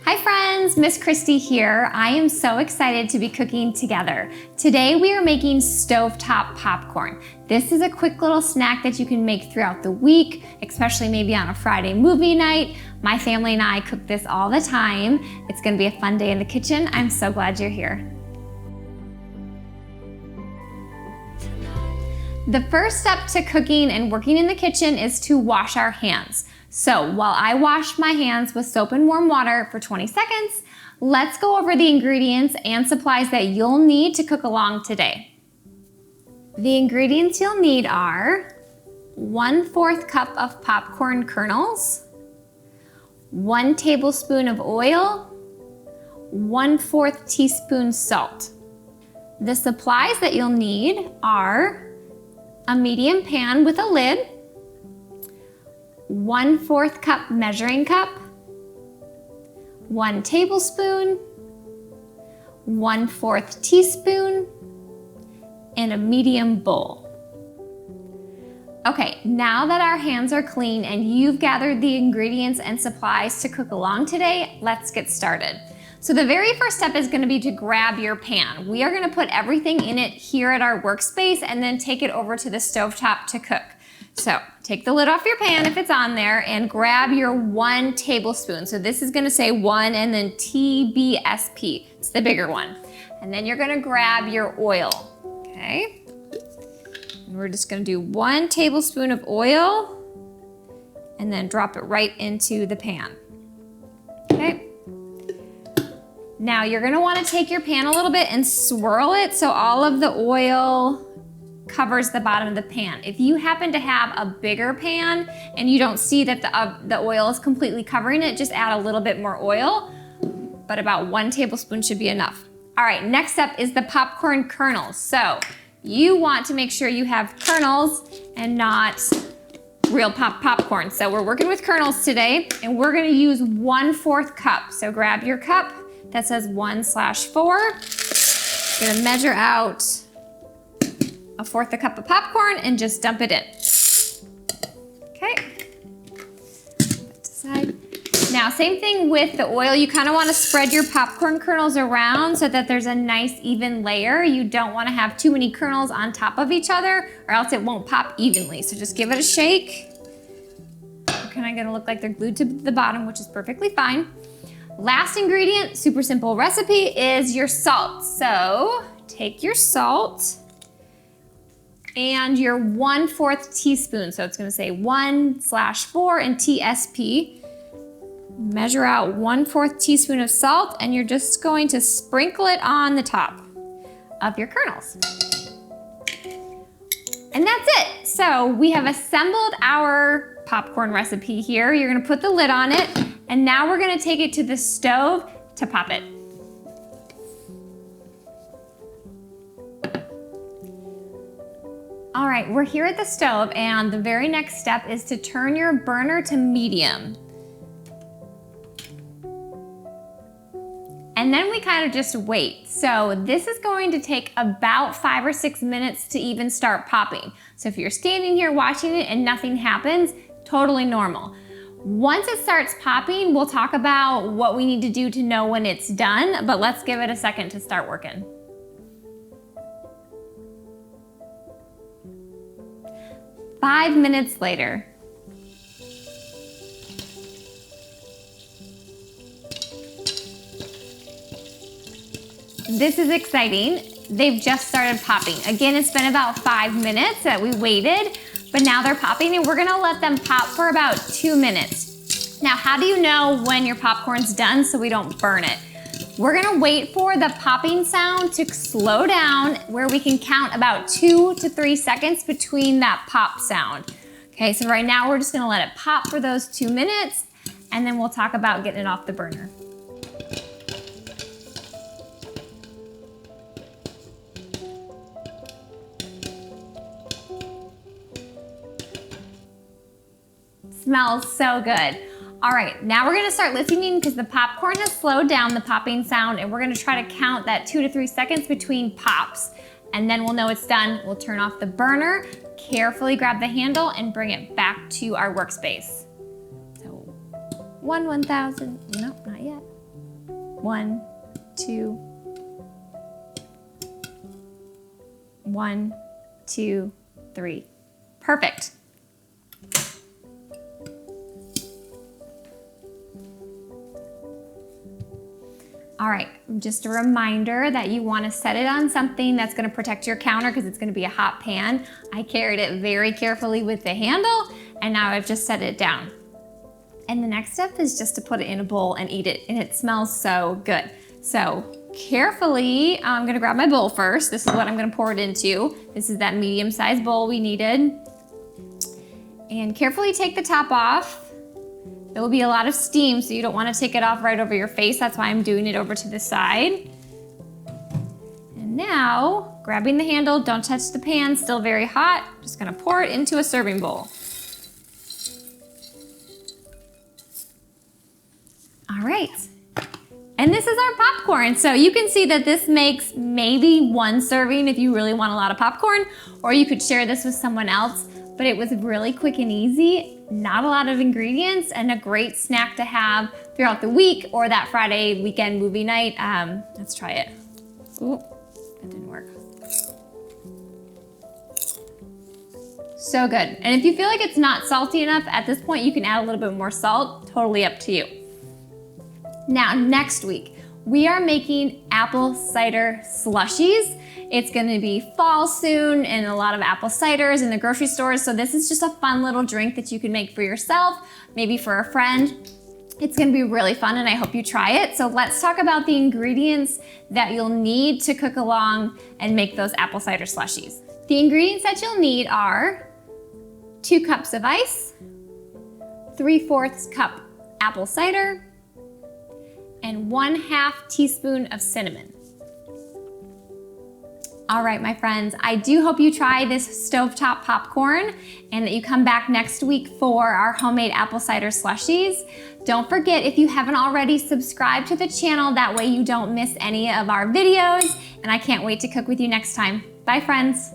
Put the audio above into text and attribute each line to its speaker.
Speaker 1: Hi friends, Miss Kristi here. I am so excited to be cooking together. Today we are making stovetop popcorn. This is a quick little snack that you can make throughout the week, especially maybe on a Friday movie night. My family and I cook this all the time. It's gonna be a fun day in the kitchen. I'm so glad you're here. The first step to cooking and working in the kitchen is to wash our hands. So while I wash my hands with soap and warm water for 20 seconds, let's go over the ingredients and supplies that you'll need to cook along today. The ingredients you'll need are 1/4 cup of popcorn kernels, 1 tablespoon of oil, 1/4 teaspoon salt. The supplies that you'll need are a medium pan with a lid, 1/4 cup measuring cup, 1 tablespoon, 1/4 teaspoon, and a medium bowl. Okay, now that our hands are clean and you've gathered the ingredients and supplies to cook along today, let's get started. So the very first step is gonna be to grab your pan. We are gonna put everything in it here at our workspace and then take it over to the stovetop to cook. So take the lid off your pan if it's on there and grab your 1 tablespoon. So this is gonna say 1 and then TBSP, it's the bigger one. And then you're gonna grab your oil, okay? And we're just gonna do 1 tablespoon of oil and then drop it right into the pan, okay? Now you're gonna wanna take your pan a little bit and swirl it so all of the oil covers the bottom of the pan. If you happen to have a bigger pan and you don't see that the oil is completely covering it, just add a little bit more oil, but about 1 tablespoon should be enough. All right, next step is the popcorn kernels. So you want to make sure you have kernels and not real popcorn. So we're working with kernels today and we're gonna use 1/4 cup. So grab your cup that says 1/4. You're gonna measure out 1/4 a cup of popcorn and just dump it in. Okay. Put to side. Now, same thing with the oil. You kind of want to spread your popcorn kernels around so that there's a nice even layer. You don't want to have too many kernels on top of each other or else it won't pop evenly. So just give it a shake. They're kind of gonna look like they're glued to the bottom, which is perfectly fine. Last ingredient, super simple recipe, is your salt. So take your salt and your 1/4 teaspoon. So it's gonna say 1/4 and TSP. Measure out 1/4 teaspoon of salt and you're just going to sprinkle it on the top of your kernels. And that's it. So we have assembled our popcorn recipe here. You're gonna put the lid on it and now we're gonna take it to the stove to pop it. All right, we're here at the stove and the very next step is to turn your burner to medium. And then we kind of just wait. So this is going to take about 5 or 6 minutes to even start popping. So if you're standing here watching it and nothing happens, totally normal. Once it starts popping, we'll talk about what we need to do to know when it's done, but let's give it a second to start working. Five minutes later. This is exciting. They've just started popping. Again, it's been about 5 minutes that we waited, but now they're popping and we're gonna let them pop for about 2 minutes. Now, how do you know when your popcorn's done so we don't burn it? We're gonna wait for the popping sound to slow down where we can count about 2 to 3 seconds between that pop sound. Okay, so right now we're just gonna let it pop for those 2 minutes and then we'll talk about getting it off the burner. Smells so good. All right, now we're gonna start listening because the popcorn has slowed down the popping sound and we're gonna try to count that 2 to 3 seconds between pops. And then we'll know it's done. We'll turn off the burner, carefully grab the handle and bring it back to our workspace. So 1/1000, nope, not yet. 1, 2, 1, 2, 3. Perfect. All right, just a reminder that you want to set it on something that's going to protect your counter because it's going to be a hot pan. I carried it very carefully with the handle, and now I've just set it down. And the next step is just to put it in a bowl and eat it, and it smells so good. So carefully, I'm going to grab my bowl first. This is what I'm going to pour it into. This is that medium-sized bowl we needed. And carefully take the top off. There will be a lot of steam, so you don't want to take it off right over your face. That's why I'm doing it over to the side. And now, grabbing the handle, don't touch the pan, still very hot. Just gonna pour it into a serving bowl. All right, and this is our popcorn. So you can see that this makes maybe 1 serving if you really want a lot of popcorn, or you could share this with someone else. But it was really quick and easy, not a lot of ingredients, and a great snack to have throughout the week or that Friday weekend movie night. Let's try it. Ooh, that didn't work. So good. And if you feel like it's not salty enough, at this point you can add a little bit more salt, totally up to you. Now, next week, we are making apple cider slushies. It's gonna be fall soon and a lot of apple ciders in the grocery stores. So this is just a fun little drink that you can make for yourself, maybe for a friend. It's gonna be really fun and I hope you try it. So let's talk about the ingredients that you'll need to cook along and make those apple cider slushies. The ingredients that you'll need are 2 cups of ice, 3/4 cup apple cider, and 1/2 teaspoon of cinnamon. All right, my friends, I do hope you try this stovetop popcorn and that you come back next week for our homemade apple cider slushies. Don't forget, if you haven't already, subscribe to the channel. That way you don't miss any of our videos, and I can't wait to cook with you next time. Bye, friends.